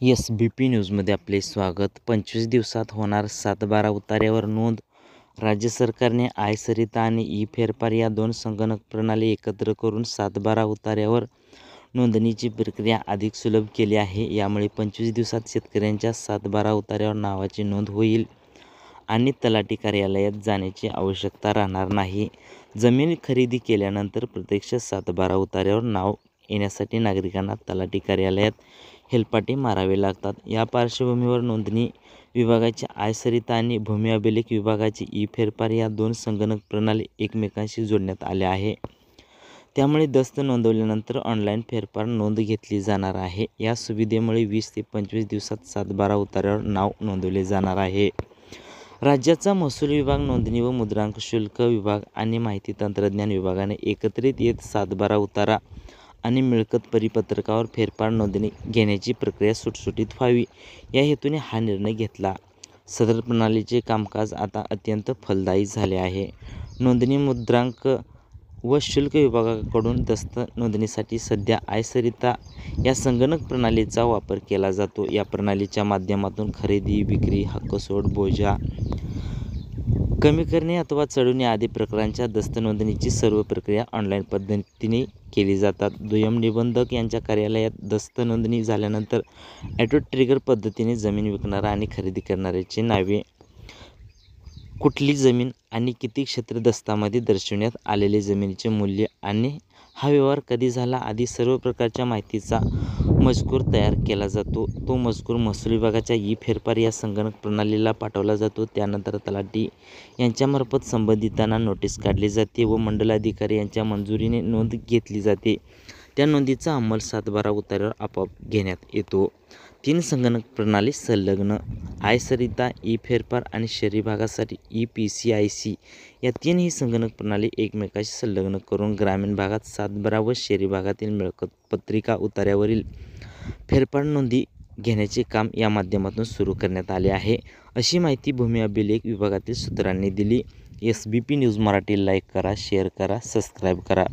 SBP न्यूजमध्ये आपले स्वागत. 25 दिवसात होणार 7-12 उतार्यावर नोंद. राज्य सरकारने आय-सरिता आणि ई-फेरफार या दोन संगणक प्रणाली एकत्र करून 7-12 उतार्यावर नोंदणीची प्रक्रिया अधिक सुलभ केली आहे. यामुळे 25 दिवसात शेतकऱ्यांच्या 7-12 उतार्यावर नावाची नोंद होईल आणि तलाठी कार्यालयात जाण्याची आवश्यकता राहणार नाही. जमीन खरेदी केल्यानंतर प्रत्यक्ष 7-12 उतार्यावर नाव येण्यासाठी नागरिकांना तलाठी कार्यालयात हेलपाटे मारावे लागतात. या पार्श्वभूमीवर नोंदणी विभागाची आय-सरिता आणि भूमी अभिलेख विभागाची ई-फेरफार या दोन संगणक प्रणाली एकमेकांशी जोडण्यात आल्या आहे. त्यामुळे दस्त नोंदवल्यानंतर ऑनलाईन फेरफार नोंद घेतली जाणार आहे. या सुविधेमुळे 20 ते 25 दिवसात 7-12 उतार्यावर नाव नोंदवले जाणार आहे. राज्याचा महसूल विभाग, नोंदणी व मुद्रांक शुल्क विभाग आणि माहिती तंत्रज्ञान विभागाने एकत्रित येत 7-12 उतारा आणि मिळकत परिपत्रकावर फेरफार नोंदणी घेण्याची प्रक्रिया सुटसुटीत व्हावी या हेतूने हा निर्णय घेतला. सदर प्रणालीचे कामकाज आता अत्यंत फलदायी झाले आहे. नोंदणी, मुद्रांक व शुल्क विभागाकडून दस्त नोंदणीसाठी सध्या आय-सरिता या संगणक प्रणालीचा वापर केला जातो. या प्रणालीच्या माध्यमातून खरेदी, विक्री, हक्कसोड, बोजा कमी करणे अथवा चढवणे आदी प्रकारांच्या दस्त नोंदणीची सर्व प्रक्रिया ऑनलाईन पद्धतीने केली जातात. दुय्यम निबंधक यांच्या कार्यालयात दस्त नोंदणी झाल्यानंतर ऑटो ट्रिगर पद्धतीने जमीन विकणारा आणि खरेदी करणाऱ्याची नावे, कुठली जमीन आणि किती क्षेत्र दस्तामध्ये दर्शवण्यात आलेले जमिनीचे मूल्य आणि हा व्यवहार कधी झाला आदी सर्व प्रकारच्या माहितीचा मजकूर तयार केला जातो. तो मजकूर महसूल विभागाच्या ई-फेरफार या संगणक प्रणालीला पाठवला जातो. त्यानंतर तलाठी यांच्यामार्फत संबंधितांना नोटीस काढली जाते व मंडलाधिकारी यांच्या मंजुरीने नोंद घेतली जाते. त्या नोंदीचा अंमल 7-12 उतार्यावर आपोआप घेण्यात येतो. 3 संगणक प्रणाली संलग्न: आय-सरिता, ई-फेरफार आणि शहरी भागासाठी ई-PCIC या तीनही संगणक प्रणाली एकमेकांशी संलग्न करून ग्रामीण भागात 7-12 व शहरी भागातील मिळकत पत्रिका उतार्यावरील फेरफार नोंदी घेण्याचे काम या माध्यमातून सुरू करण्यात आले आहे, अशी माहिती भूमी अभिलेख विभागातील सूत्रांनी दिली. SBP न्यूज मराठी लाईक करा, शेअर करा, सबस्क्राईब करा.